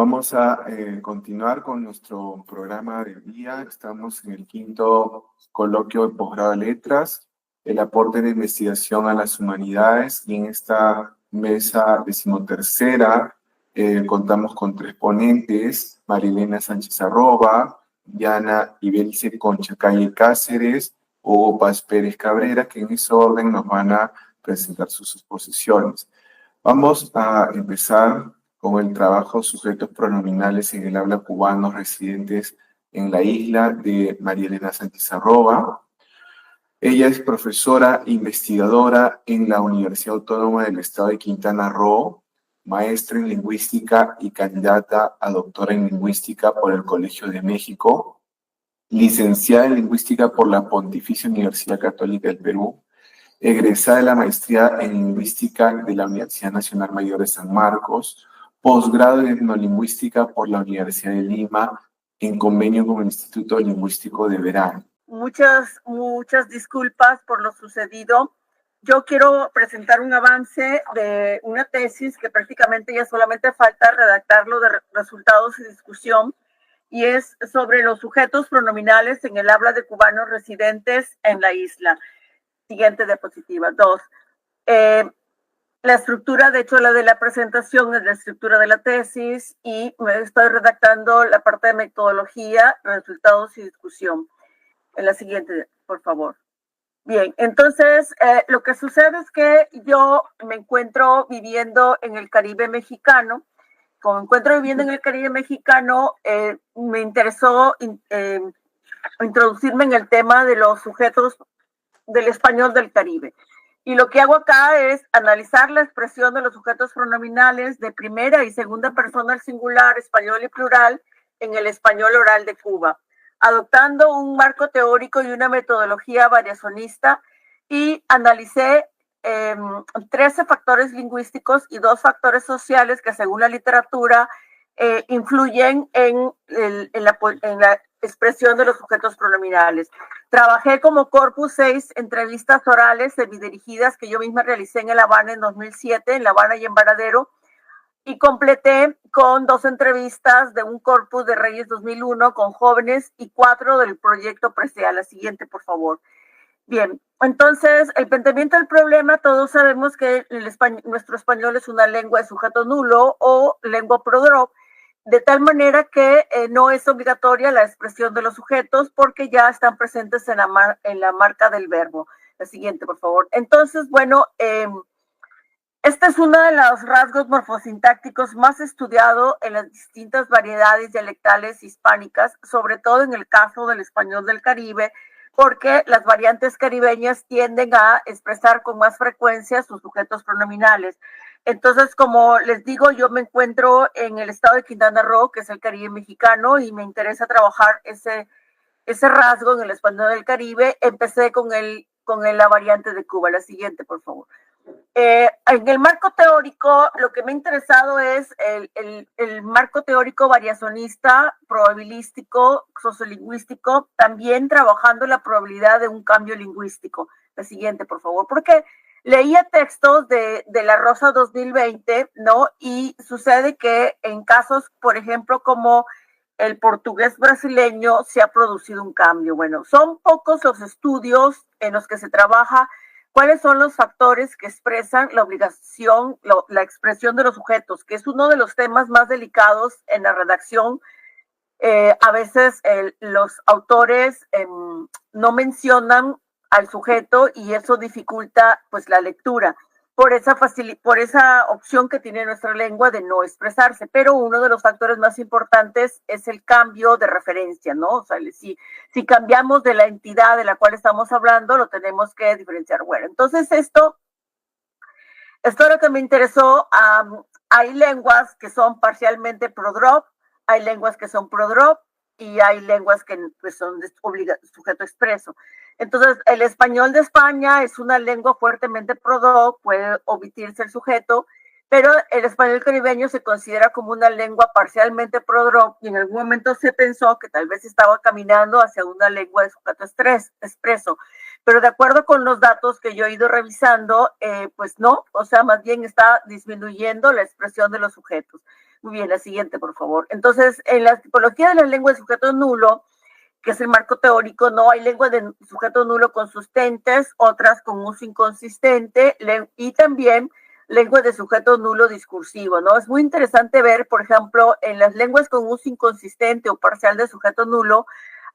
Vamos a continuar con nuestro programa del día. Estamos en el quinto coloquio de posgrado de letras, el aporte de investigación a las humanidades, y en esta mesa decimotercera contamos con tres ponentes: Marilena Sánchez Arroba, Diana Ibelice Concha Calle Cáceres, Hugo Paz Pérez Cabrera, que en ese orden nos van a presentar sus exposiciones. Vamos a empezar con el trabajo Sujetos pronominales en el habla cubano residentes en la isla, de María Elena Sánchez Arroba. Ella es profesora investigadora en la Universidad Autónoma del Estado de Quintana Roo, maestra en lingüística y candidata a doctora en lingüística por el Colegio de México, licenciada en lingüística por la Pontificia Universidad Católica del Perú, egresada de la maestría en lingüística de la Universidad Nacional Mayor de San Marcos, posgrado en etnolingüística por la Universidad de Lima, en convenio con el Instituto Lingüístico de Verano. Muchas disculpas por lo sucedido. Yo quiero presentar un avance de una tesis que prácticamente ya solamente falta redactarlo de resultados y discusión, y es sobre los sujetos pronominales en el habla de cubanos residentes en la isla. Siguiente diapositiva. 2. La estructura, de hecho, la de la presentación es la estructura de la tesis, y me estoy redactando la parte de metodología, resultados y discusión. En la siguiente, por favor. Bien, entonces, lo que sucede es que yo me encuentro viviendo en el Caribe mexicano. Como me encuentro viviendo en el Caribe mexicano, me interesó introducirme en el tema de los sujetos del español del Caribe. Y lo que hago acá es analizar la expresión de los sujetos pronominales de primera y segunda persona al singular, español y plural, en el español oral de Cuba, adoptando un marco teórico y una metodología variacionista, y analicé 13 factores lingüísticos y 2 factores sociales que, según la literatura, influyen en la expresión de los sujetos pronominales. Trabajé como corpus 6 entrevistas orales semidirigidas que yo misma realicé en La Habana en 2007, en La Habana y en Varadero, y completé con 2 entrevistas de un corpus de Reyes 2001 con jóvenes y 4 del proyecto Presea. La siguiente, por favor. Bien, entonces, el planteamiento del problema, todos sabemos que nuestro español es una lengua de sujeto nulo o lengua prodrop, de tal manera que no es obligatoria la expresión de los sujetos porque ya están presentes en la marca del verbo. La siguiente, por favor. Entonces, bueno, este es uno de los rasgos morfosintácticos más estudiado en las distintas variedades dialectales hispánicas, sobre todo en el caso del español del Caribe, porque las variantes caribeñas tienden a expresar con más frecuencia sus sujetos pronominales. Entonces, como les digo, yo me encuentro en el estado de Quintana Roo, que es el Caribe mexicano, y me interesa trabajar ese rasgo en el español del Caribe. Empecé con la variante de Cuba. La siguiente, por favor. En el marco teórico, lo que me ha interesado es el marco teórico variacionista, probabilístico, sociolingüístico, también trabajando la probabilidad de un cambio lingüístico. La siguiente, por favor, porque leía textos de La Rosa 2020, ¿no? Y sucede que en casos, por ejemplo, como el portugués brasileño, se ha producido un cambio. Bueno, son pocos los estudios en los que se trabaja cuáles son los factores que expresan la obligación, la expresión de los sujetos, que es uno de los temas más delicados en la redacción. A veces los autores no mencionan al sujeto y eso dificulta pues la lectura por esa opción que tiene nuestra lengua de no expresarse. Pero uno de los factores más importantes es el cambio de referencia, ¿no? O sea, si cambiamos de la entidad de la cual estamos hablando, lo tenemos que diferenciar. Bueno, entonces esto es lo que me interesó. Hay lenguas que son parcialmente prodrop, hay lenguas que son prodrop, y hay lenguas que pues, son sujeto expreso. Entonces, el español de España es una lengua fuertemente prodrop, puede omitirse el sujeto, pero el español caribeño se considera como una lengua parcialmente prodrop, y en algún momento se pensó que tal vez estaba caminando hacia una lengua de sujeto expreso. Pero de acuerdo con los datos que yo he ido revisando, pues no, o sea, más bien está disminuyendo la expresión de los sujetos. Muy bien, la siguiente, por favor. Entonces, en la tipología de la lengua de sujeto nulo, que es el marco teórico, no hay lengua de sujeto nulo consistentes, otras con uso inconsistente, y también lengua de sujeto nulo discursivo, ¿no? Es muy interesante ver, por ejemplo, en las lenguas con uso inconsistente o parcial de sujeto nulo,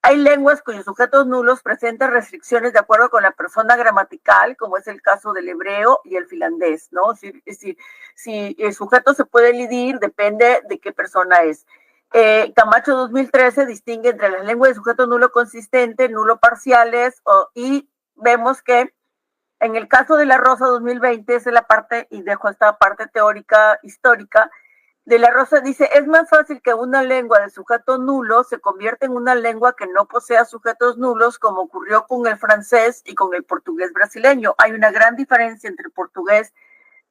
hay lenguas cuyos sujetos nulos presentan restricciones de acuerdo con la persona gramatical, como es el caso del hebreo y el finlandés, ¿no? Si el sujeto se puede elidir, depende de qué persona es. Camacho 2013 distingue entre las lenguas de sujeto nulo consistente, nulo parciales, y vemos que en el caso de la Rosa 2020, es la parte, y dejo esta parte teórica histórica, de la Rosa dice, es más fácil que una lengua de sujeto nulo se convierta en una lengua que no posea sujetos nulos, como ocurrió con el francés y con el portugués brasileño. Hay una gran diferencia entre el portugués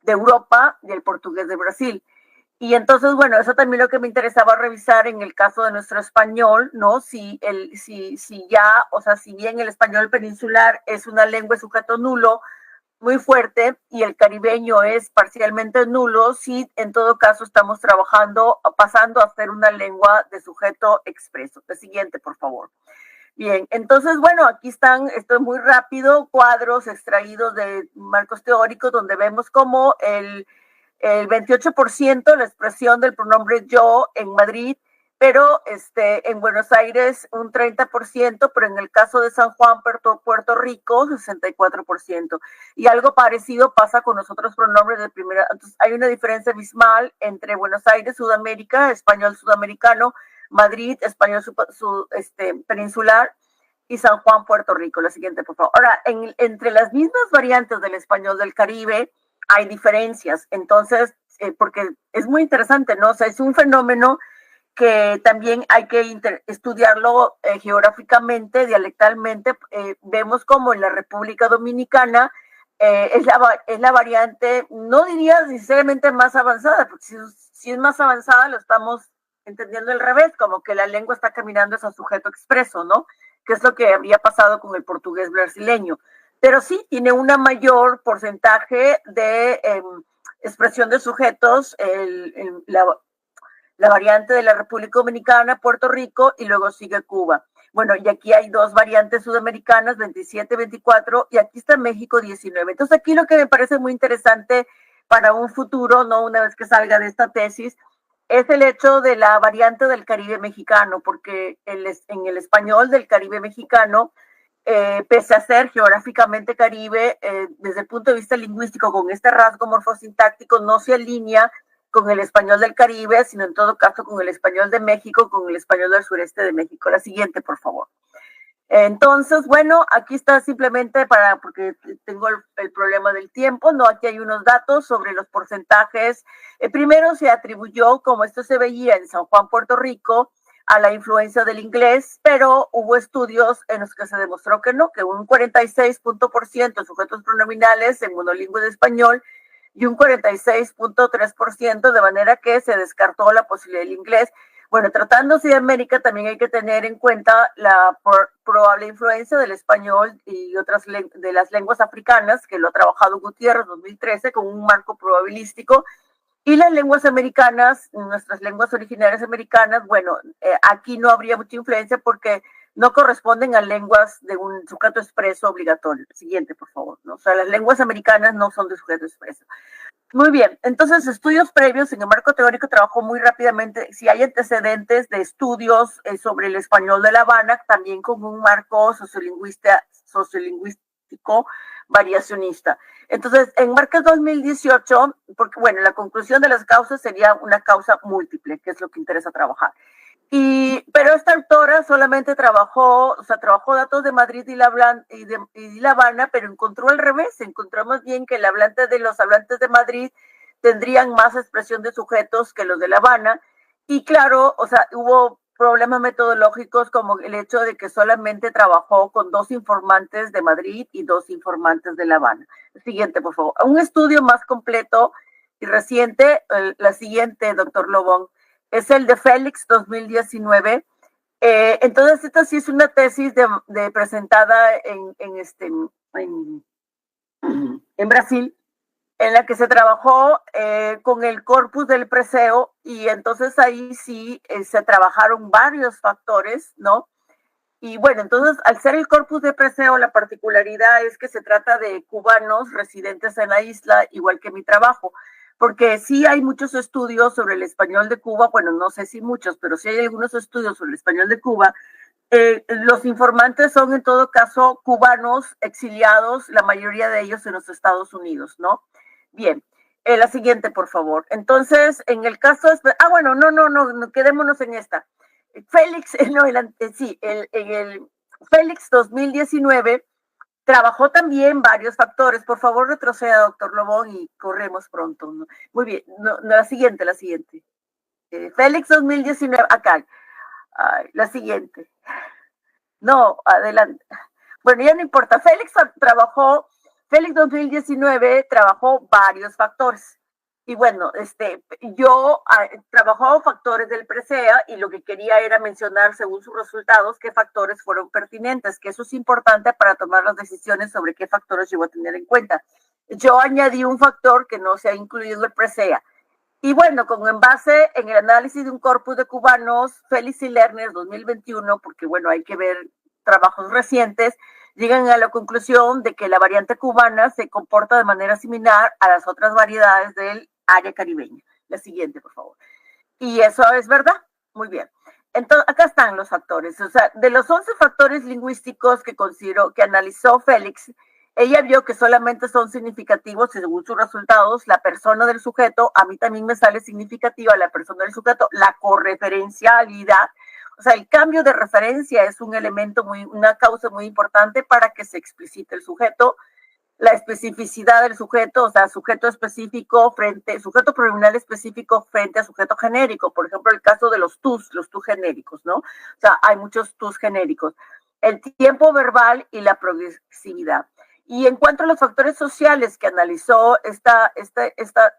de Europa y el portugués de Brasil. Y entonces, bueno, eso también lo que me interesaba revisar en el caso de nuestro español, ¿no? Si ya, o sea, si bien el español peninsular es una lengua de sujeto nulo muy fuerte y el caribeño es parcialmente nulo, sí, en todo caso estamos trabajando, pasando a ser una lengua de sujeto expreso. El siguiente, por favor. Bien, entonces, bueno, aquí están, esto es muy rápido, cuadros extraídos de marcos teóricos donde vemos cómo el 28% la expresión del pronombre yo en Madrid, pero en Buenos Aires un 30%, pero en el caso de San Juan, Puerto Rico, 64%. Y algo parecido pasa con los otros pronombres de primera. Entonces, hay una diferencia abismal entre Buenos Aires, Sudamérica, español sudamericano, Madrid, español peninsular, y San Juan, Puerto Rico. La siguiente, por favor. Ahora, entre las mismas variantes del español del Caribe, hay diferencias. Entonces, porque es muy interesante, ¿no? O sea, es un fenómeno que también hay que estudiarlo geográficamente, dialectalmente. Vemos como en la República Dominicana es la variante, no diría necesariamente más avanzada, porque si es más avanzada lo estamos entendiendo al revés, como que la lengua está caminando hacia sujeto expreso, ¿no? Que es lo que había pasado con el portugués brasileño. Pero sí tiene una mayor porcentaje de expresión de sujetos, la variante de la República Dominicana, Puerto Rico, y luego sigue Cuba. Bueno, y aquí hay dos variantes sudamericanas, 27, 24, y aquí está México, 19. Entonces aquí lo que me parece muy interesante para un futuro, no una vez que salga de esta tesis, es el hecho de la variante del Caribe mexicano, porque en el español del Caribe mexicano, pese a ser geográficamente Caribe, desde el punto de vista lingüístico, con este rasgo morfosintáctico, no se alinea con el español del Caribe, sino en todo caso con el español de México, con el español del sureste de México. La siguiente, por favor. Entonces, bueno, aquí está simplemente porque tengo el problema del tiempo, ¿no? Aquí hay unos datos sobre los porcentajes. Primero se atribuyó, como esto se veía en San Juan, Puerto Rico, a la influencia del inglés, pero hubo estudios en los que se demostró que no, que un 46% de sujetos pronominales en monolingüe de español y un 46.3%, de manera que se descartó la posibilidad del inglés. Bueno, tratándose de América, también hay que tener en cuenta la probable influencia del español y otras de las lenguas africanas, que lo ha trabajado Gutiérrez 2013 con un marco probabilístico, y las lenguas americanas, nuestras lenguas originarias americanas, bueno, aquí no habría mucha influencia porque no corresponden a lenguas de un sujeto expreso obligatorio. Siguiente, por favor, ¿no? O sea, las lenguas americanas no son de sujeto expreso. Muy bien, entonces estudios previos en el marco teórico trabajó muy rápidamente. Si hay antecedentes de estudios sobre el español de La Habana, también con un marco sociolingüístico variacionista. Entonces, en Márquez 2018, porque bueno, la conclusión de las causas sería una causa múltiple, que es lo que interesa trabajar. Pero esta autora solamente trabajó datos de Madrid y La Habana, pero encontró al revés, encontró más bien que los hablantes de Madrid tendrían más expresión de sujetos que los de La Habana, y claro, o sea, hubo problemas metodológicos como el hecho de que solamente trabajó con 2 informantes de Madrid y 2 informantes de La Habana. Siguiente, por favor. Un estudio más completo y reciente, la siguiente, doctor Lobón, es el de Félix 2019. Entonces, esta sí es una tesis presentada en Brasil. en la que se trabajó con el corpus del preseo, y entonces ahí sí se trabajaron varios factores, ¿no? Y bueno, entonces al ser el corpus de preseo, la particularidad es que se trata de cubanos residentes en la isla, igual que mi trabajo, porque sí hay muchos estudios sobre el español de Cuba, bueno, no sé si muchos, pero sí hay algunos estudios sobre el español de Cuba. Los informantes son en todo caso cubanos exiliados, la mayoría de ellos en los Estados Unidos, ¿no? Bien, la siguiente, por favor. Entonces, en el caso, bueno, no, quedémonos en esta. Félix, no, en el Félix 2019 trabajó también varios factores. Por favor, retroceda, doctor Lobón, y corremos pronto, ¿no? Muy bien, la siguiente. Félix 2019, acá. Ay, la siguiente. No, adelante. Bueno, ya no importa. Félix 2019 trabajó varios factores. Y bueno, yo trabajó factores del presea, y lo que quería era mencionar, según sus resultados, qué factores fueron pertinentes, que eso es importante para tomar las decisiones sobre qué factores yo voy a tener en cuenta. Yo añadí un factor que no se ha incluido en el presea. Y bueno, en base en el análisis de un corpus de cubanos, Félix y Lerner 2021, porque bueno, hay que ver trabajos recientes, llegan a la conclusión de que la variante cubana se comporta de manera similar a las otras variedades del área caribeña. La siguiente, por favor. Y eso es verdad. Muy bien. Entonces, acá están los factores. O sea, de los 11 factores lingüísticos que analizó Félix, ella vio que solamente son significativos, según sus resultados, la persona del sujeto. A mí también me sale significativa la persona del sujeto, la correferencialidad. O sea, el cambio de referencia es un elemento una causa muy importante para que se explicite el sujeto. La especificidad del sujeto, o sea, sujeto pronominal específico frente a sujeto genérico. Por ejemplo, el caso de los tus genéricos, ¿no? O sea, hay muchos tus genéricos. El tiempo verbal y la progresividad. Y en cuanto a los factores sociales que analizó esta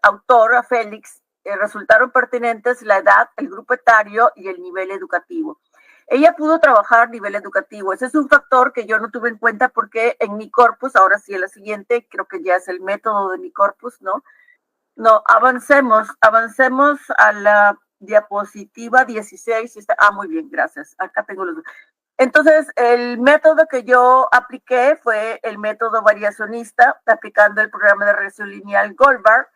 autora, Félix, resultaron pertinentes la edad, el grupo etario y el nivel educativo. Ella pudo trabajar nivel educativo. Ese es un factor que yo no tuve en cuenta porque en mi corpus, ahora sí, en la siguiente, creo que ya es el método de mi corpus, ¿no? No, avancemos a la diapositiva 16. Muy bien, gracias. Acá tengo los... Entonces, el método que yo apliqué fue el método variacionista, aplicando el programa de regresión lineal Goldberg.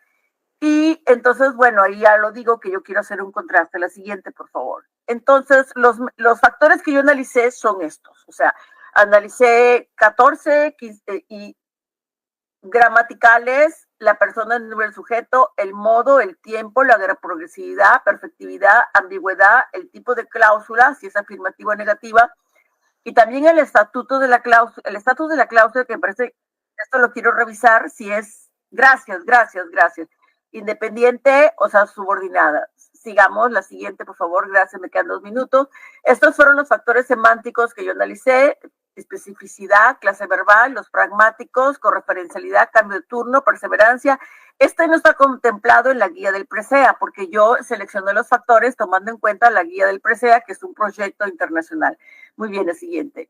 Y entonces, bueno, ahí ya lo digo que yo quiero hacer un contraste. La siguiente, por favor. Entonces, los factores que yo analicé son estos. O sea, analicé 14 y gramaticales, la persona, el número del sujeto, el modo, el tiempo, la progresividad, perfectividad, ambigüedad, el tipo de cláusula, si es afirmativa o negativa, y también el estatus de la cláusula, que me parece, esto lo quiero revisar, si es, gracias, independiente, o sea, subordinada. Sigamos, la siguiente, por favor, gracias, me quedan 2 minutos. Estos fueron los factores semánticos que yo analicé: especificidad, clase verbal, los pragmáticos, correferencialidad, cambio de turno, perseverancia. No está contemplado en la guía del presea, porque yo seleccioné los factores tomando en cuenta la guía del presea, que es un proyecto internacional. Muy bien, el siguiente.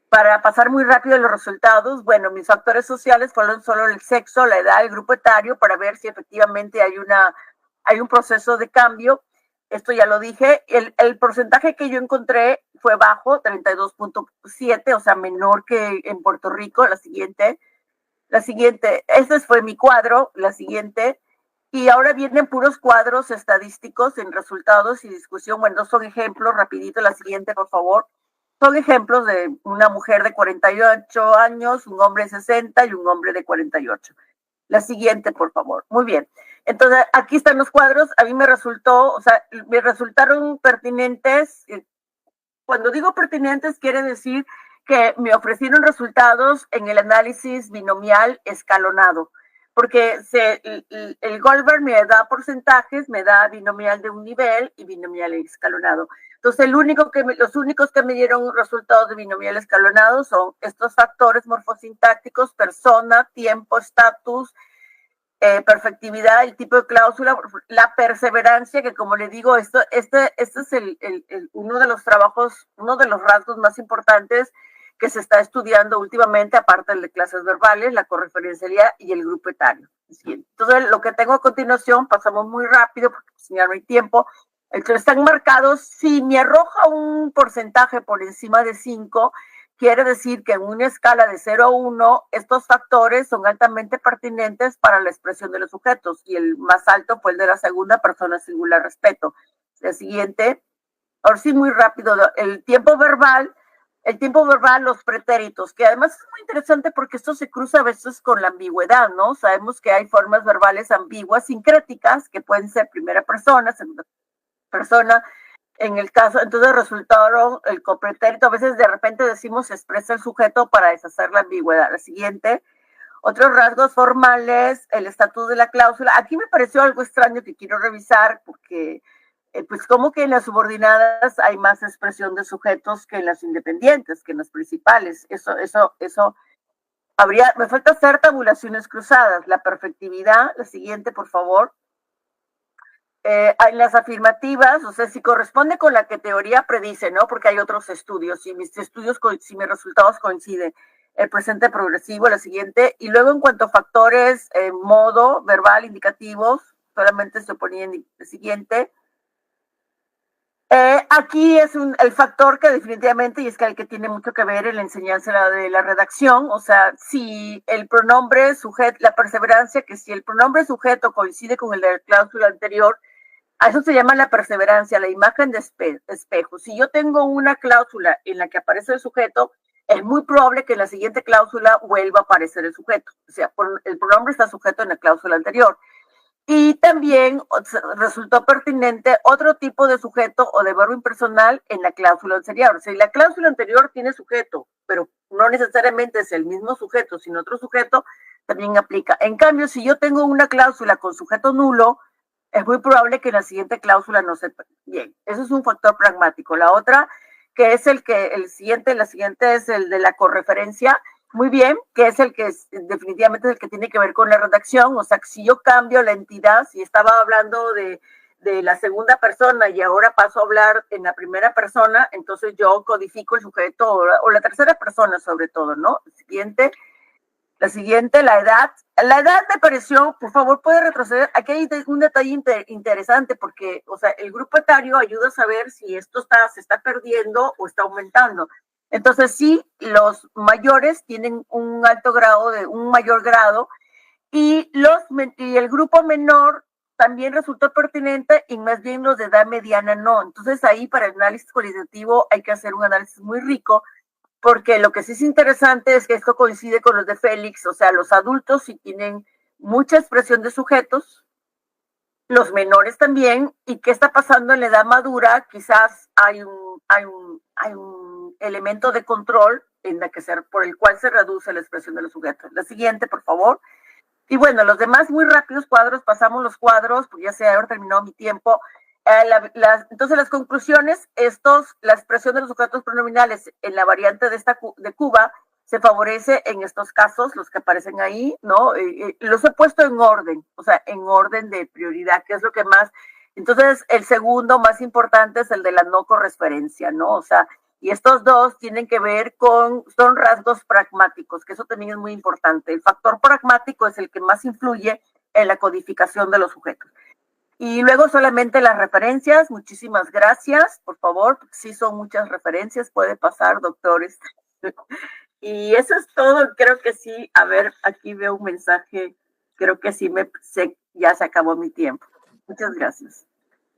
Para pasar muy rápido los resultados, bueno, mis factores sociales fueron solo el sexo, la edad, el grupo etario, para ver si efectivamente hay un proceso de cambio. Esto ya lo dije. El porcentaje que yo encontré fue bajo, 32.7, o sea, menor que en Puerto Rico. La siguiente, este fue mi cuadro, la siguiente. Y ahora vienen puros cuadros estadísticos en resultados y discusión. Bueno, son ejemplos, rapidito, la siguiente, por favor. Son ejemplos de una mujer de 48 años, un hombre de 60 y un hombre de 48. La siguiente, por favor. Muy bien. Entonces, aquí están los cuadros. A mí me resultaron pertinentes. Cuando digo pertinentes, quiere decir que me ofrecieron resultados en el análisis binomial escalonado, porque el Goldberg me da porcentajes, me da binomial de un nivel y binomial escalonado. Entonces, los únicos que me dieron resultados de binomial escalonado son estos factores morfosintácticos: persona, tiempo, estatus, perfectividad, el tipo de cláusula, la perseverancia, que como le digo, este es uno de los rasgos más importantes que se está estudiando últimamente, aparte de clases verbales, la correferencialidad y el grupo etario. Entonces, lo que tengo a continuación, pasamos muy rápido porque si ya no hay tiempo. Entonces, están marcados, si me arroja un porcentaje por encima de 5, quiere decir que en una escala de 0 a 1, estos factores son altamente pertinentes para la expresión de los sujetos, y el más alto fue el de la segunda persona singular respeto. El siguiente, ahora sí muy rápido, el tiempo verbal, los pretéritos, que además es muy interesante porque esto se cruza a veces con la ambigüedad, ¿no? Sabemos que hay formas verbales ambiguas, sincréticas, que pueden ser primera persona, segunda persona. En el caso, entonces resultaron el copretérito, a veces de repente decimos se expresa el sujeto para deshacer la ambigüedad. La siguiente, otros rasgos formales, el estatus de la cláusula. Aquí me pareció algo extraño que quiero revisar porque pues como que en las subordinadas hay más expresión de sujetos que en las independientes, que en las principales. Eso habría, me falta hacer tabulaciones cruzadas. La perfectividad, la siguiente, por favor. En las afirmativas, o sea, si corresponde con la que teoría predice, ¿no? Porque hay otros estudios, si mis resultados coinciden, el presente progresivo, la siguiente, y luego en cuanto a factores, modo, verbal, indicativos, solamente se oponía en el siguiente. Aquí es el factor que definitivamente, y es que el que tiene mucho que ver en la enseñanza de la redacción, o sea, si el pronombre sujeto, la perseverancia, que si el pronombre sujeto coincide con el de la cláusula anterior, a eso se llama la perseverancia, la imagen de espejo. Si yo tengo una cláusula en la que aparece el sujeto, es muy probable que en la siguiente cláusula vuelva a aparecer el sujeto. O sea, el pronombre está sujeto en la cláusula anterior. Y también resultó pertinente otro tipo de sujeto o de verbo impersonal en la cláusula anterior. O sea, si la cláusula anterior tiene sujeto, pero no necesariamente es el mismo sujeto, sino otro sujeto, también aplica. En cambio, si yo tengo una cláusula con sujeto nulo, es muy probable que la siguiente cláusula no sepa. Bien, eso es un factor pragmático. La otra, que es la siguiente es el de la correferencia, muy bien, que es el que definitivamente es el que tiene que ver con la redacción. O sea, si yo cambio la entidad, si estaba hablando de la segunda persona y ahora paso a hablar en la primera persona, entonces yo codifico el sujeto o la tercera persona sobre todo, ¿no? La siguiente, la edad. La edad me pareció, por favor, puede retroceder. Aquí hay un detalle interesante porque, o sea, el grupo etario ayuda a saber si esto se está perdiendo o está aumentando. Entonces, sí, los mayores tienen un mayor grado y el grupo menor también resultó pertinente y más bien los de edad mediana no. Entonces, ahí para el análisis cualitativo hay que hacer un análisis muy rico, porque lo que sí es interesante es que esto coincide con los de Félix, o sea, los adultos sí tienen mucha expresión de sujetos, los menores también, y qué está pasando en la edad madura, quizás hay un elemento de control por el cual se reduce la expresión de los sujetos. La siguiente, por favor. Y bueno, los demás muy rápidos cuadros, pasamos los cuadros, porque ya se ha terminado mi tiempo. Entonces, las conclusiones, la expresión de los sujetos pronominales en la variante de Cuba se favorece en estos casos, los que aparecen ahí, ¿no? Los he puesto en orden, o sea, en orden de prioridad, que es lo que más. Entonces, el segundo más importante es el de la no correspondencia, ¿no? O sea, y estos dos tienen que ver son rasgos pragmáticos, que eso también es muy importante. El factor pragmático es el que más influye en la codificación de los sujetos. Y luego solamente las referencias, muchísimas gracias, por favor, sí son muchas referencias, puede pasar, doctores. Y eso es todo, creo que sí, a ver, aquí veo un mensaje, creo que sí, ya se acabó mi tiempo. Muchas gracias.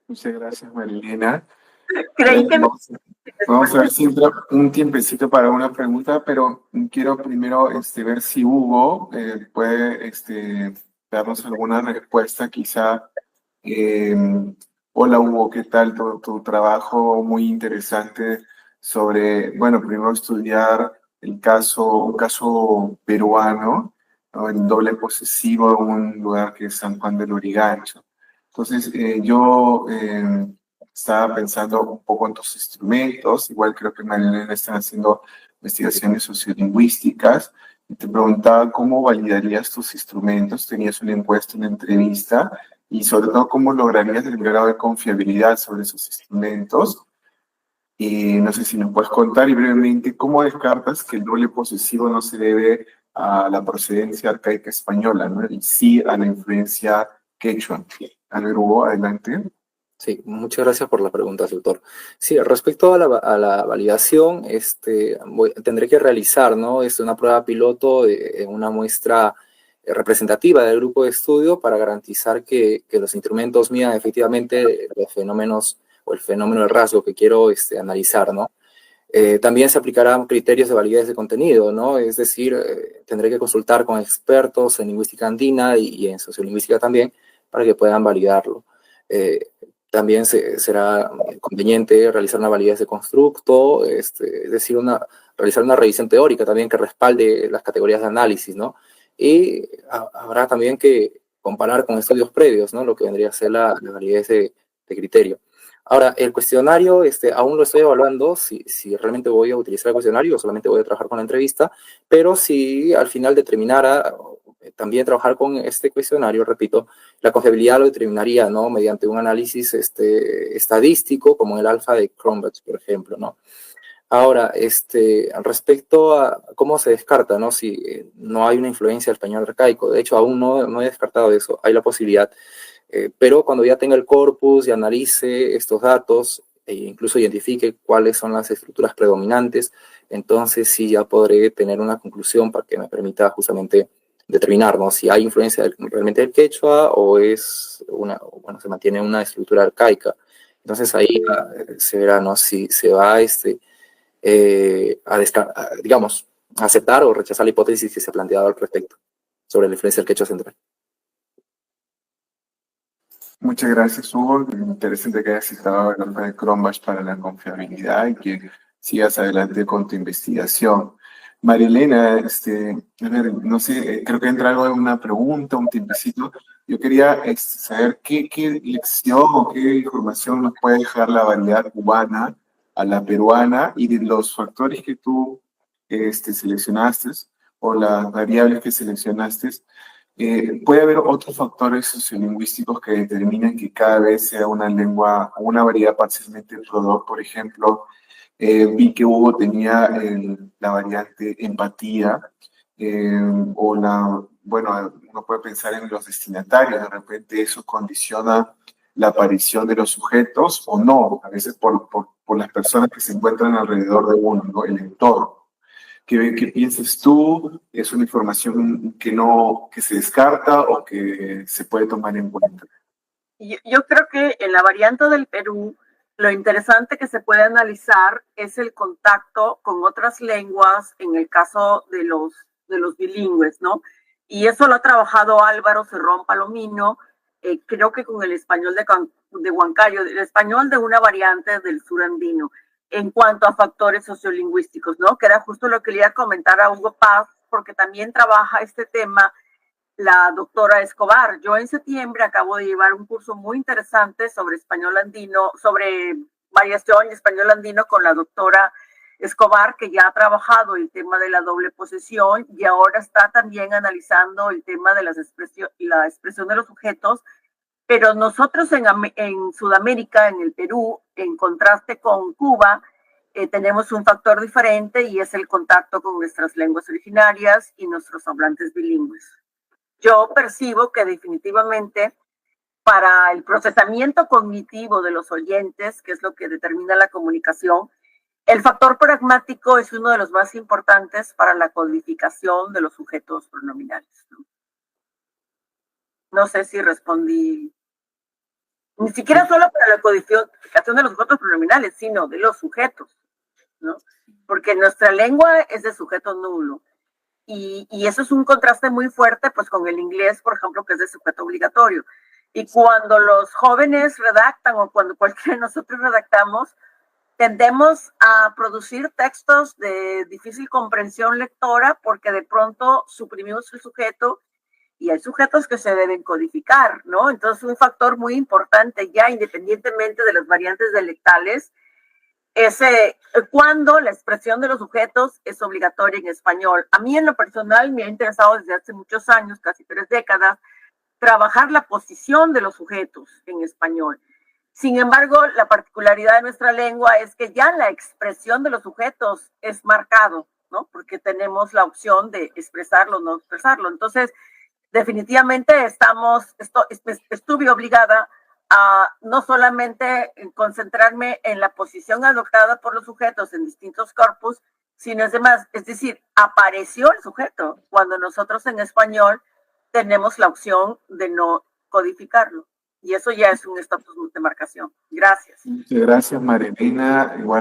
Muchas gracias, Marilena. Creí que Vamos a ver si entra un tiempecito para una pregunta, pero quiero primero ver si Hugo puede darnos alguna respuesta, quizá. Hola Hugo, ¿qué tal? Tu trabajo muy interesante sobre, bueno, primero estudiar un caso peruano, ¿no? En doble posesivo en un lugar que es San Juan del Lurigancho. Entonces, yo estaba pensando un poco en tus instrumentos, igual creo que Marilena están haciendo investigaciones sociolingüísticas, y te preguntaba cómo validarías tus instrumentos, tenías una encuesta, una entrevista, y sobre todo cómo lograrías el grado de confiabilidad sobre esos instrumentos. Y no sé si nos puedes contar y brevemente cómo descartas que el doble posesivo no se debe a la procedencia arcaica española, ¿no? Y sí a la influencia quechua. A ver, Hugo, adelante. Sí, muchas gracias por la pregunta, doctor. Sí, respecto a la validación, tendré que realizar, ¿no? Una prueba piloto en una muestra representativa del grupo de estudio para garantizar que los instrumentos midan efectivamente los fenómenos o el fenómeno del rasgo que quiero analizar, ¿no? También se aplicarán criterios de validez de contenido, ¿no? Es decir, tendré que consultar con expertos en lingüística andina y en sociolingüística también para que puedan validarlo. También será conveniente realizar una validez de constructo, es decir, realizar una revisión teórica también que respalde las categorías de análisis, ¿no? Y habrá también que comparar con estudios previos, ¿no? Lo que vendría a ser la validez de criterio. Ahora, el cuestionario, aún lo estoy evaluando, si realmente voy a utilizar el cuestionario o solamente voy a trabajar con la entrevista, pero si al final determinara también trabajar con este cuestionario, repito, la confiabilidad lo determinaría, ¿no? Mediante un análisis estadístico, como el alfa de Cronbach, por ejemplo, ¿no? Ahora, respecto a cómo se descarta, ¿no? Si no hay una influencia del español arcaico, de hecho, aún no he descartado eso, hay la posibilidad. Pero cuando ya tenga el corpus y analice estos datos e incluso identifique cuáles son las estructuras predominantes, entonces sí ya podré tener una conclusión para que me permita justamente determinar, ¿no? Si hay influencia realmente del quechua o se mantiene una estructura arcaica. Entonces ahí se verá, ¿no? Si se va digamos, aceptar o rechazar la hipótesis que se ha planteado al respecto sobre la influencia del quechua central. Muchas gracias, Hugo. Interesante que hayas citado el alfa de Cronbach para la confiabilidad y que sigas adelante con tu investigación. Marilena, a ver, no sé, creo que entra algo en una pregunta, un tiempecito. Yo quería saber qué lección o qué información nos puede dejar la variedad cubana a la peruana y de los factores que tú seleccionaste o las variables que seleccionaste. Puede haber otros factores sociolingüísticos que determinan que cada vez sea una lengua, una variedad parcialmente rodó. Por ejemplo, vi que Hugo tenía la variante empatía, bueno, uno puede pensar en los destinatarios, de repente eso condiciona la aparición de los sujetos o no, a veces por las personas que se encuentran alrededor de uno, ¿no? El entorno. ¿Qué piensas tú? ¿Es una información que se descarta o que se puede tomar en cuenta? Yo creo que en la variante del Perú, lo interesante que se puede analizar es el contacto con otras lenguas en el caso de los bilingües, ¿no? Y eso lo ha trabajado Álvaro Cerrón Palomino, creo que con el español de Huancayo, el español de una variante del sur andino, en cuanto a factores sociolingüísticos, ¿no? Que era justo lo que le iba a comentar a Hugo Paz, porque también trabaja este tema la doctora Escobar. Yo en septiembre acabo de llevar un curso muy interesante sobre español andino, sobre variación y español andino con la doctora Escobar, que ya ha trabajado el tema de la doble posesión y ahora está también analizando el tema de la expresión de los sujetos. Pero nosotros en Sudamérica, en el Perú, en contraste con Cuba, tenemos un factor diferente y es el contacto con nuestras lenguas originarias y nuestros hablantes bilingües. Yo percibo que definitivamente para el procesamiento cognitivo de los oyentes, que es lo que determina la comunicación, el factor pragmático es uno de los más importantes para la codificación de los sujetos pronominales, ¿no? No sé si respondí. Ni siquiera solo para la codificación de los sujetos pronominales, sino de los sujetos, ¿no? Porque nuestra lengua es de sujeto nulo. Y eso es un contraste muy fuerte, pues, con el inglés, por ejemplo, que es de sujeto obligatorio. Y cuando los jóvenes redactan o cuando cualquiera de nosotros redactamos, tendemos a producir textos de difícil comprensión lectora porque de pronto suprimimos el sujeto y hay sujetos que se deben codificar, ¿no? Entonces, un factor muy importante ya, independientemente de las variantes dialectales, es cuando la expresión de los sujetos es obligatoria en español. A mí en lo personal me ha interesado desde hace muchos años, casi 3 décadas, trabajar la posición de los sujetos en español. Sin embargo, la particularidad de nuestra lengua es que ya la expresión de los sujetos es marcado, ¿no? Porque tenemos la opción de expresarlo o no expresarlo. Entonces, definitivamente estuve obligada a no solamente concentrarme en la posición adoptada por los sujetos en distintos corpus, sino es decir, apareció el sujeto cuando nosotros en español tenemos la opción de no codificarlo. Y eso ya es un estatus de marcación. Gracias. Muchas gracias, Marilena. Igual